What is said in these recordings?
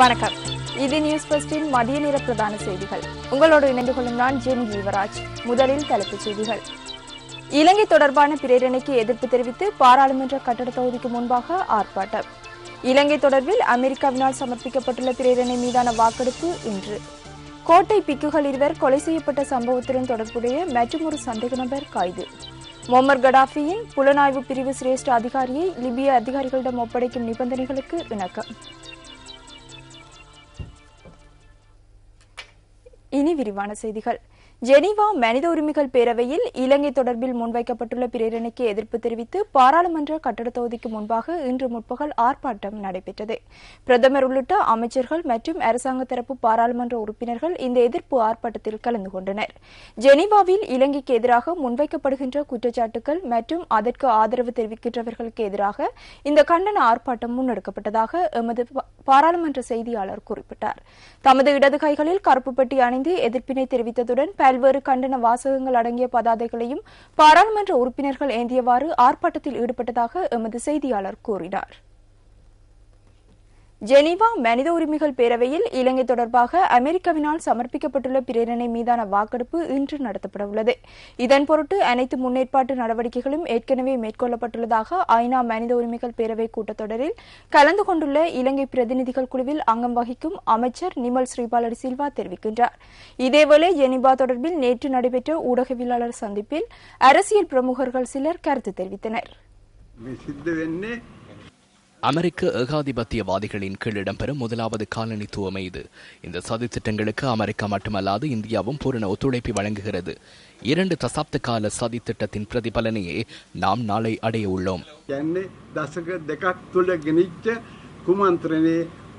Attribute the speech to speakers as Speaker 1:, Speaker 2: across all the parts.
Speaker 1: வணக்கம். இது நியூஸ் ஃபர்ஸ்டின் மதிய நேர பிரதான செய்திகள். உங்களோடு இணைந்து கொள்ளும் நான் ஜென் யுவராஜ். முதலில் தலைப்புச் செய்திகள். இலங்கை தொடர்பான பிரேரணைக்கு எதிர்ப்பு தெரிவித்து பாராளுமன்ற கட்டட தொகுதிக்கு முன்பாக ஆர்ப்பாட்டம். இலங்கை தொடர்பில் அமெரிக்காவினால் சமர்ப்பிக்கப்பட்டுள்ள பிரேரணை மீதான வாக்கெடுப்பு இன்று. கோட்டை பிக்குகள் இருவர் கொலை செய்யப்பட்ட சம்பவத்துடன் தொடர்புடைய மற்றொரு சந்தேக நபர் கைது. மும்மர் கடாஃபியின் புலனாய்வு பிரிவு சிரேஷ்ட அதிகாரியை லிபிய அதிகாரிகளிடம் ஒப்படைக்கும் நிபந்தனைகளுக்கு இணக்கம். இனி விரிவான செய்திகள். ஜெனீவா மனித உரிமைகள் பேரவையில் இலங்கை தொடர்பில் முன்வைக்கப்பட்டுள்ள பிரேரணைக்கு எதிர்ப்பு தெரிவித்து பாராளுமன்ற கட்டட தொகுதிக்கு முன்பாக இன்று முற்பகல் ஆர்ப்பாட்டம் நடைபெற்றது. பிரதமர் உள்ளிட்ட அமைச்சர்கள் மற்றும் அரசாங்க தரப்பு பாராளுமன்ற உறுப்பினர்கள் இந்த எதிர்ப்பு ஆர்ப்பாட்டத்தில் கலந்து கொண்டனர். ஜெனீவாவில் இலங்கைக்கு எதிராக முன்வைக்கப்படுகின்ற குற்றச்சாட்டுகள் மற்றும் அதற்கு ஆதரவு தெரிவிக்கின்றவர்களுக்கு எதிராக இந்த கண்டன ஆர்ப்பாட்டம் முன்னெடுக்கப்பட்டதாக எமது பாராளுமன்ற செய்தியாளர் குறிப்பிட்டார். தமது இடது கைகளில் கருப்பு பெட்டி அணிந்து எதிர்ப்பினை தெரிவித்ததுடன் பல்வேறு கண்டன வாசகங்கள் அடங்கிய பதாதைகளையும் பாராளுமன்ற உறுப்பினர்கள் ஏந்தியவாறு ஆர்ப்பாட்டத்தில் ஈடுபட்டதாக எமது செய்தியாளர் கூறினார். ஜெனீவா மனித உரிமைகள் பேரவையில் இலங்கை தொடர்பாக அமெரிக்காவினால் சமர்ப்பிக்கப்பட்டுள்ள பிரேரணை மீதான வாக்கெடுப்பு இன்று நடத்தப்பட உள்ளது. இதன் பொருட்டு அனைத்து முன்னேற்பாட்டு நடவடிக்கைகளும் ஏற்கனவே மேற்கொள்ளப்பட்டுள்ளதாக ஐநா மனித உரிமைகள் பேரவை கூட்டத்தொடரில் கலந்து கொண்டுள்ள இலங்கை பிரதிநிதிகள் குழுவில் அங்கம் வகிக்கும் அமைச்சர் நிமல் ஸ்ரீபாலடி சில்வா தெரிவிக்கின்றார். இதேவேளை ஜெனீவா தொடர்பில் நேற்று நடைபெற்ற ஊடகவியலாளர் சந்திப்பில் அரசியல் பிரமுகர்கள் சிலர் கருத்து தெரிவித்தனர்.
Speaker 2: அமெரிக்க ஏகாதிபத்தியவாதிகளின் கீழ் இடம்பெறும் முதலாவது காலனித்துவம் இது. இந்த சதித்திட்டங்களுக்கு அமெரிக்கா மட்டுமல்லாது இந்தியாவும் பூரண ஒத்துழைப்பை வழங்குகிறது. 2 தசாப்த கால சதித்திட்டத்தின் பிரதிபலனையே நாம் நாளை அடைய உள்ளோம்.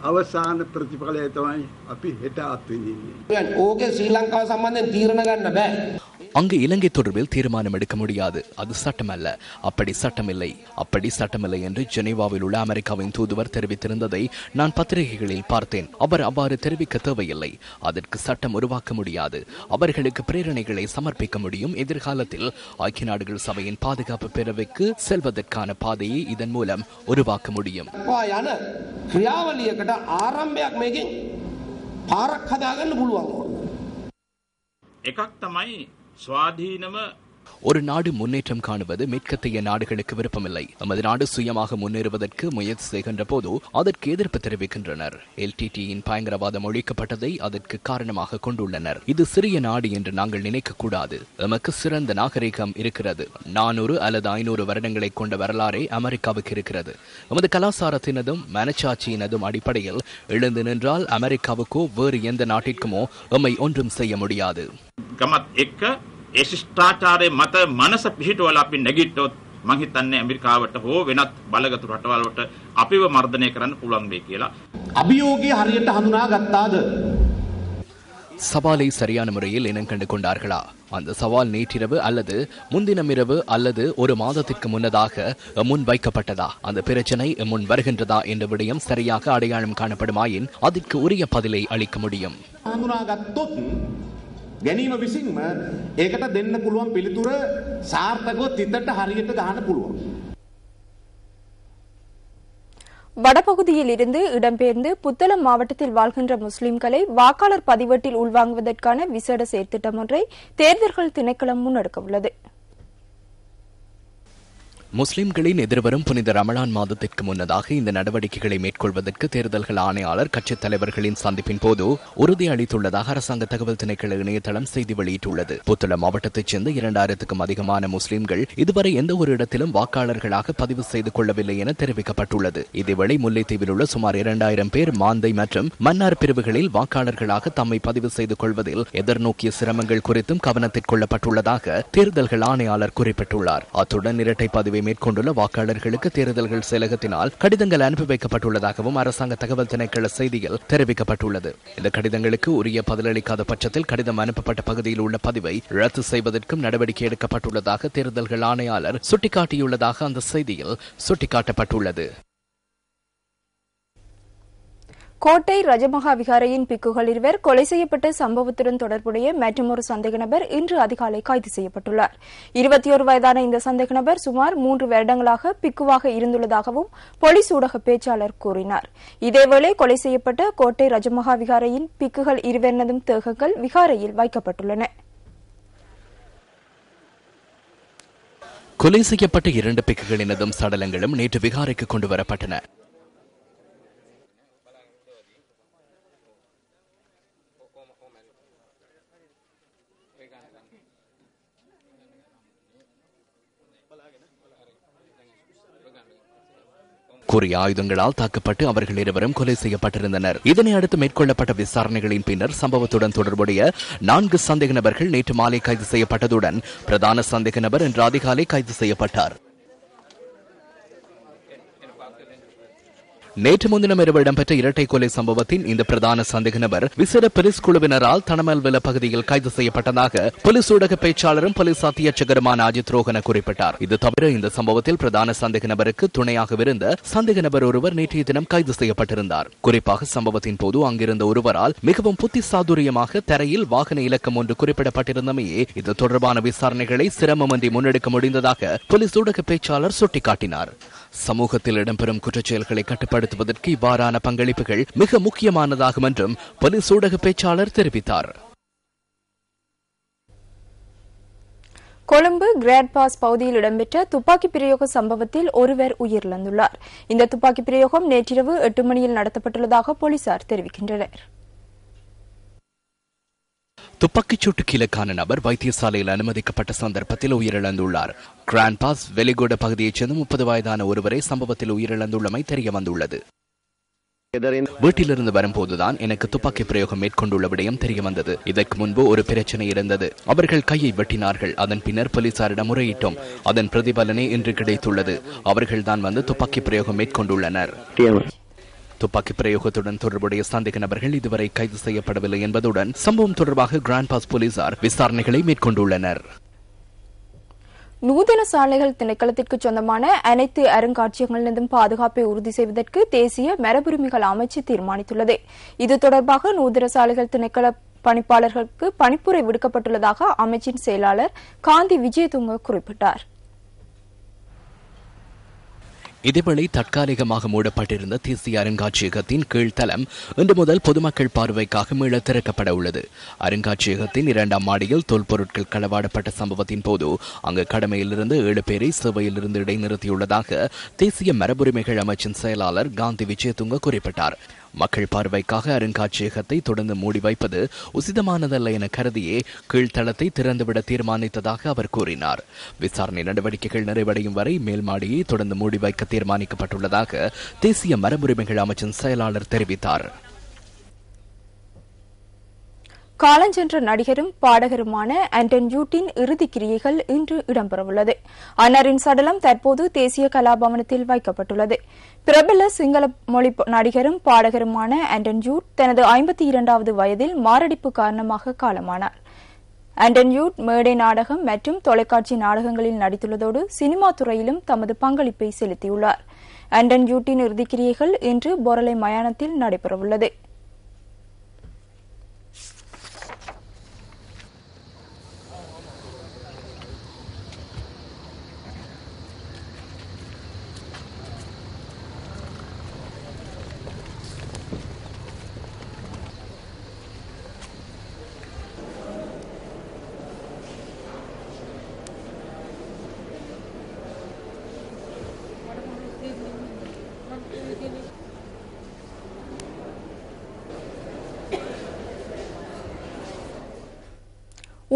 Speaker 3: අවසාන ප්‍රතිඵලය තමයි අපි හෙට අත්විඳින්නේ.
Speaker 4: ඕකේ ශ්‍රී ලංකාව සම්බන්ධයෙන් තීරණ ගන්න බෑ.
Speaker 2: அங்கு இலங்கை தொடர்பில் தீர்மானம் எடுக்க முடியாது. அது சட்டமல்ல. அப்படி சட்டமில்லை என்று ஜெனீவாவில் உள்ள அமெரிக்காவின் தூதுவர் தெரிவித்திருந்ததை நான் பத்திரிகைகளில் பார்த்தேன். அவர் அவ்வாறு தெரிவிக்க தேவையில்லை. அதற்கு சட்டம் உருவாக்க முடியாது. அவர்களுக்கு பிரேரணைகளை சமர்ப்பிக்க முடியும். எதிர்காலத்தில் ஐக்கிய நாடுகள் சபையின் பாதுகாப்பு பேரவைக்கு செல்வதற்கான பாதையை இதன் மூலம் உருவாக்க முடியும்.
Speaker 4: ආරම්භයක් මේකෙන් පාරක් හදාගන්න පුළුවන්.
Speaker 5: එකක් තමයි ස්වාධීනව
Speaker 2: ஒரு நாடு முன்னேற்றம் காணுவது மேற்கத்திய நாடுகளுக்கு விருப்பமில்லை. நமது நாடு சுயமாக முன்னேறுவதற்கு முயற்சி செய்கின்ற போது அதற்கு எதிர்ப்பு தெரிவிக்கின்றனர். எல்டிடியின் பயங்கரவாதம் ஒழிக்கப்பட்டதை அதற்கு காரணமாக கொண்டுள்ளனர். இது சிறிய நாடு என்று நாங்கள் நினைக்க கூடாது. நமக்கு சிறந்த நாகரிகம் இருக்கிறது. 400 அல்லது 500 வருடங்களை கொண்ட வரலாறே அமெரிக்காவுக்கு இருக்கிறது. நமது கலாச்சாரத்தினதும் மனச்சாட்சியினதும் அடிப்படையில் எழுந்து நின்றால் அமெரிக்காவுக்கோ வேறு எந்த நாட்டிற்குமோ எம்மை ஒன்றும் செய்ய முடியாது.
Speaker 5: ඒ ශිෂ්ටාචාරයේ මත මනස පිහිටවලා අපි නැගිට්ටොත් මං හිතන්නේ ඇමරිකාවට හෝ වෙනත් බලගතු රටවල්වලට අපිව මර්ධනය කරන්න පුළුවන් වෙයි කියලා.
Speaker 4: අභියෝගය හරියට හඳුනා ගත්තාද?
Speaker 2: சவாலை சரியான முறையில் இனம் கண்டு கொண்டார்களா? அந்த சவால் நேற்றிரவு அல்லது முன்தினம் இரவு அல்லது ஒரு மாதத்திற்கு முன்னதாக முன் வைக்கப்பட்டதா? அந்த பிரச்சனை முன் வருகின்றதா என்ற விடயம் சரியாக அடையாளம் காணப்படுமாயின் அதற்கு உரிய பதிலை அளிக்க முடியும்.
Speaker 4: ගැනීම විසින්ම ඒකට දෙන්න පුළුවන් පිළිතුර සාර්ථකව තිතට හරියට ගන්න පුළුවන්.
Speaker 1: வடபகுதியில் இருந்து இடம்பெயர்ந்து புத்தளம் மாவட்டத்தில் வாழ்கின்ற முஸ்லிம்களை வாக்காளர் பதிவேட்டில் உள்வாங்குவதற்கான விசேட செயற்திட்டம் ஒன்றை தேர்தல்கள் திணைக்களம் முன்னெடுக்க உள்ளது.
Speaker 2: முஸ்லிம்களின் எதிர்வரும் புனித ரமலான் மாதத்திற்கு முன்னதாக இந்த நடவடிக்கைகளை மேற்கொள்வதற்கு தேர்தல்கள் ஆணையாளர் கட்சித் தலைவர்களின் சந்திப்பின் போது உறுதி அளித்துள்ளதாக அரசாங்க தகவல் திணைக்கள இணையதளம் செய்தி வெளியிட்டுள்ளது. புத்தளம் மாவட்டத்தைச் சேர்ந்த 2000க்கும் அதிகமான முஸ்லிம்கள் இதுவரை எந்த ஒரு இடத்திலும் வாக்காளர்களாக பதிவு செய்து கொள்ளவில்லை என தெரிவிக்கப்பட்டுள்ளது. இதேவேளை முல்லைத்தீவில் உள்ள சுமார் 2000 பேர் மாந்தை மற்றும் மன்னார் பிரிவுகளில் வாக்காளர்களாக தம்மை பதிவு செய்து கொள்வதில் எதிர்நோக்கிய சிரமங்கள் குறித்தும் கவனத்தில் கொள்ளப்பட்டுள்ளதாக தேர்தல்கள் ஆணையாளர் குறிப்பிட்டுள்ளார். அத்துடன் இரட்டை பதிவை மேற்கொண்டுள்ள வாக்காளர்களுக்கு தேர்தல்கள் செயலகத்தினால் கடிதங்கள் அனுப்பி வைக்கப்பட்டுள்ளதாகவும் அரசாங்க தகவல் திணைக்கள செய்தியில் தெரிவிக்கப்பட்டுள்ளது. இந்த கடிதங்களுக்கு உரிய பதிலளிக்காத பட்சத்தில் கடிதம் அனுப்பப்பட்ட பகுதியில் உள்ள பதிவை ரத்து செய்வதற்கும் நடவடிக்கை எடுக்கப்பட்டுள்ளதாக தேர்தல்கள் ஆணையாளர் சுட்டிக்காட்டியுள்ளதாக அந்த செய்தியில் சுட்டிக்காட்டப்பட்டுள்ளது.
Speaker 1: கோட்டை ரஜமகா விகாரையின் பிக்குகள் இருவர் கொலை செய்யப்பட்ட சம்பவத்துடன் தொடர்புடைய மற்றொரு சந்தேக நபர் இன்று அதிகாலை கைது செய்யப்பட்டுள்ளார். 21 வயதான இந்த சந்தேக நபர் சுமார் 3 வருடங்களாக பிக்குவாக இருந்துள்ளதாகவும் போலீஸ் ஊடக பேச்சாளர் கூறினார். இதேவேளை கொலை செய்யப்பட்ட கோட்டை ரஜமகா விகாரையின் பிக்குகள் இருவரினதும் தேகங்கள் விகாரையில் வைக்கப்பட்டுள்ளன.
Speaker 2: கொலை செய்யப்பட்ட 2 பிக்குகளினதும் சடலங்களும் நேற்று விகாரைக்கு கொண்டுவரப்பட்டன. கூறிய ஆயுதங்களால் தாக்கப்பட்டு அவர்கள் இருவரும் கொலை செய்யப்பட்டிருந்தனர். இதனை அடுத்து மேற்கொள்ளப்பட்ட விசாரணைகளின் பின்னர் சம்பவத்துடன் தொடர்புடைய 4 சந்தேக நபர்கள் நேற்று மாலை கைது செய்யப்பட்டதுடன் பிரதான சந்தேக நபர் இன்று அதிகாலை கைது செய்யப்பட்டார். நேற்று முன்தினம் இரவு இடம்பெற்ற இரட்டை கொலை சம்பவத்தின் இந்த பிரதான சந்தேக நபர் விசேட போலீஸ் குழுவினரால் தனமல்வில பகுதியில் கைது செய்யப்பட்டதாக போலீஸ் ஊடக பேச்சாளரும் போலீஸ் அத்தியட்சகருமான அஜித் ரோஹன குறிப்பிட்டார். இது தவிர இந்த சம்பவத்தில் பிரதான சந்தேக நபருக்கு துணையாகவிருந்த சந்தேக நபர் ஒருவர் நேற்றைய தினம் கைது செய்யப்பட்டிருந்தார். குறிப்பாக சம்பவத்தின் போது அங்கிருந்த ஒருவரால் மிகவும் புத்தி சாதுரியமாக தரையில் வாகன இலக்கம் ஒன்று குறிப்பிடப்பட்டிருந்தமையே இது தொடர்பான விசாரணைகளை சிரமமின்றி முன்னெடுக்க முடிந்ததாக போலீஸ் ஊடக பேச்சாளர் சுட்டிக்காட்டினார். சமூகத்தில் இடம்பெறும் குற்றச்செயல்களை கட்டுப்படுத்துவதற்கு இவ்வாறான பங்களிப்புகள் மிக முக்கியமானதாகும் என்றும் போலீஸ் ஊடக பேச்சாளர் தெரிவித்தார்.
Speaker 1: கொழும்பு கிராண்ட் பாஸ் பகுதியில் இடம்பெற்ற துப்பாக்கி பிரயோக சம்பவத்தில் ஒருவர் உயிரிழந்துள்ளார். இந்த துப்பாக்கி பிரயோகம் நேற்றிரவு 8 மணியில் நடத்தப்பட்டுள்ளதாக போலீசார் தெரிவிக்கின்றனர்.
Speaker 2: துப்பாக்கிச்சூட்டுக்கு இலக்கான நபர் வைத்தியசாலையில் அனுமதிக்கப்பட்ட சந்தர்ப்பத்தில் உயிரிழந்துள்ளார். கிராண்ட் பாஸ் வெலிகோட பகுதியைச் சேர்ந்த 30 வயதான ஒருவரை சம்பவத்தில் உயிரிழந்துள்ளமை தெரிய வந்துள்ளது. வீட்டிலிருந்து வரும்போதுதான் எனக்கு துப்பாக்கி பிரயோகம் மேற்கொண்டுள்ள விடயம் தெரிய வந்தது. இதற்கு முன்பு ஒரு பிரச்சனை இருந்தது. அவர்கள் கையை வெட்டினார்கள். அதன் பின்னர் போலீசாரிடம் முறையிட்டோம். அதன் பிரதிபலனே இன்று கிடைத்துள்ளது. அவர்கள்தான் வந்து துப்பாக்கி பிரயோகம் மேற்கொண்டுள்ளனர். துப்பாக்கி பிரயோகத்துடன் தொடர்புடைய சந்தேக நபர்கள் இதுவரை கைது செய்யப்படவில்லை என்பதுடன் சம்பவம் தொடர்பாக கிராண்ட் பாஸ் போலீசார் விசாரணைகளை மேற்கொண்டுள்ளனர்.
Speaker 1: நூதன சாலைகள் திணைக்களத்திற்கு சொந்தமான அனைத்து அருங்காட்சியகங்களிலிருந்தும் பாதுகாப்பை உறுதி செய்வதற்கு தேசிய மரபுரிமைகள் அமைச்சு தீர்மானித்துள்ளது. இது தொடர்பாக நூதன சாலைகள் திணைக்கள பணிப்பாளர்களுக்கு பணிப்புரை விடுக்கப்பட்டுள்ளதாக அமைச்சின் செயலாளர் காந்தி விஜயதுங்க குறிப்பிட்டார்.
Speaker 2: இதேவேளை தற்காலிகமாக மூடப்பட்டிருந்த தேசிய அருங்காட்சியகத்தின் கீழ்த்தளம் இன்று முதல் பொதுமக்கள் பார்வைக்காக மீள திறக்கப்பட உள்ளது. அருங்காட்சியகத்தின் 2ஆம் மாடியில் தொல்பொருட்கள் களவாடப்பட்ட சம்பவத்தின் போது அங்கு கடமையிலிருந்து 7 பேரை சேவையிலிருந்து இடைநிறுத்தியுள்ளதாக தேசிய மரபுரிமைகள் அமைச்சின் செயலாளர் காந்தி விஜயதுங்க குறிப்பிட்டார். மக்கள் பார்வைக்காக அருங்காட்சியகத்தை தொடர்ந்து மூடி வைப்பது உசிதமானதல்ல என கருதியே கீழ்த்தளத்தை திறந்துவிட தீர்மானித்ததாக அவர் கூறினார். விசாரணை நடவடிக்கைகள் நிறைவடையும் வரை மேல் மாடியை தொடர்ந்து மூடி வைக்க தீர்மானிக்கப்பட்டுள்ளதாக தேசிய மரபுரிமைகள் அமைச்சின் செயலாளர் தெரிவித்தார்.
Speaker 1: காலஞ்சென்ற நடிகரும் பாடகருமான ஆண்டன் யூட்டின் இறுதிக் கிரியைகள் இன்று இடம்பெறவுள்ளது. அன்னாரின் சடலம் தற்போது தேசிய கலாபவனத்தில் வைக்கப்பட்டுள்ளது. பிரபல சிங்கள மொழி நடிகரும் பாடகருமான ஆண்டன் யூட் தனது 52வது வயதில் மாரடைப்பு காரணமாக காலமானார். ஆண்டன் யூட் மேடை நாடகம் மற்றும் தொலைக்காட்சி நாடகங்களில் நடித்துள்ளதோடு சினிமா துறையிலும் தமது பங்களிப்பை செலுத்தியுள்ளார். ஆண்டன் யூட்டின் இறுதிக் கிரியைகள் இன்று பொரலை மயானத்தில் நடைபெறவுள்ளது.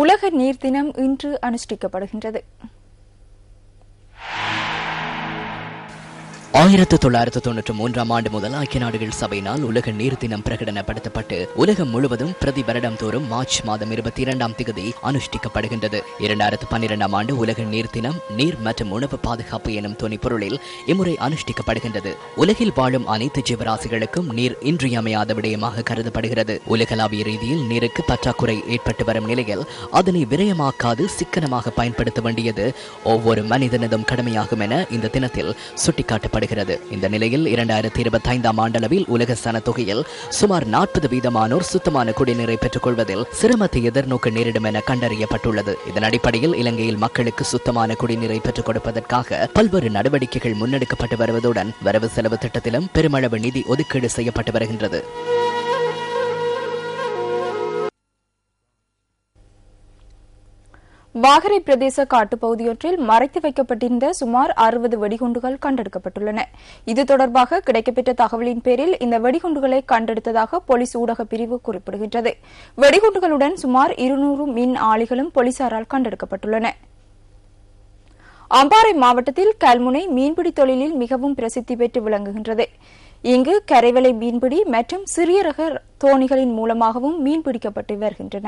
Speaker 1: உலக நீர் தினம் இன்று அனுஷ்டிக்கப்படுகின்றது.
Speaker 6: 1993ஆம் ஆண்டு முதல் ஐக்கிய நாடுகள் சபையினால் உலக நீர் தினம் பிரகடனப்படுத்தப்பட்டு உலகம் முழுவதும் பிரதி வருடம் தோறும் மார்ச் மாதம் 22ஆம் தேதி அனுஷ்டிக்கப்படுகின்றது. 2012ஆம் ஆண்டு உலக நீர் தினம் நீர் மற்றும் உணவு பாதுகாப்பு எனும் துணைப்பொருளில் இம்முறை அனுஷ்டிக்கப்படுகின்றது. உலகில் வாழும் அனைத்து ஜீவராசிகளுக்கும் நீர் இன்றியமையாத விடயமாக கருதப்படுகிறது. உலகளாவிய ரீதியில் நீருக்கு பற்றாக்குறை ஏற்பட்டு வரும் நிலையில் அதனை விரயமாக்காது சிக்கனமாக பயன்படுத்த வேண்டியது ஒவ்வொரு மனிதனதும் கடமையாகும் என இந்த தினத்தில் சுட்டிக்காட்டப்படுகிறது. எதிர்பார்க்கப்படுகிறது. இந்த நிலையில் 2025ஆம் ஆண்டளவில் உலக சனத்தொகையில் சுமார் 40% சுத்தமான குடிநீரை பெற்றுக் கொள்வதில் சிரமத்தை எதிர்நோக்க நேரிடும் என கண்டறியப்பட்டுள்ளது. இதன் அடிப்படையில் இலங்கையில் மக்களுக்கு சுத்தமான குடிநீரை பெற்றுக் கொடுப்பதற்காக பல்வேறு நடவடிக்கைகள் முன்னெடுக்கப்பட்டு வருவதுடன் வரவு செலவு திட்டத்திலும் பெருமளவு நிதி ஒதுக்கீடு செய்யப்பட்டு வருகின்றது.
Speaker 1: வாகரை பிரதேச காட்டுப்பகுதியொன்றில் மறைத்து வைக்கப்பட்டிருந்த சுமார் 60 வெடிகுண்டுகள் கண்டெடுக்கப்பட்டுள்ளன. இது தொடர்பாக கிடைக்கப்பெற்ற தகவலின் பேரில் இந்த வெடிகுண்டுகளை கண்டெடுத்ததாக போலீஸ் ஊடக பிரிவு குறிப்பிடுகின்றது. வெடிகுண்டுகளுடன் சுமார் 200 மின் ஆளிகளும் போலீசாரால் கண்டெடுக்கப்பட்டுள்ளன. அம்பாறை மாவட்டத்தில் கல்முனை மீன்பிடி தொழிலில் மிகவும் பிரசித்தி பெற்று விளங்குகின்றது. இங்கு கரைவலை மீன்பிடி மற்றும் சிறிய ரக தோணிகளின் மூலமாகவும் மீன்பிடிக்கப்பட்டு வருகின்றன.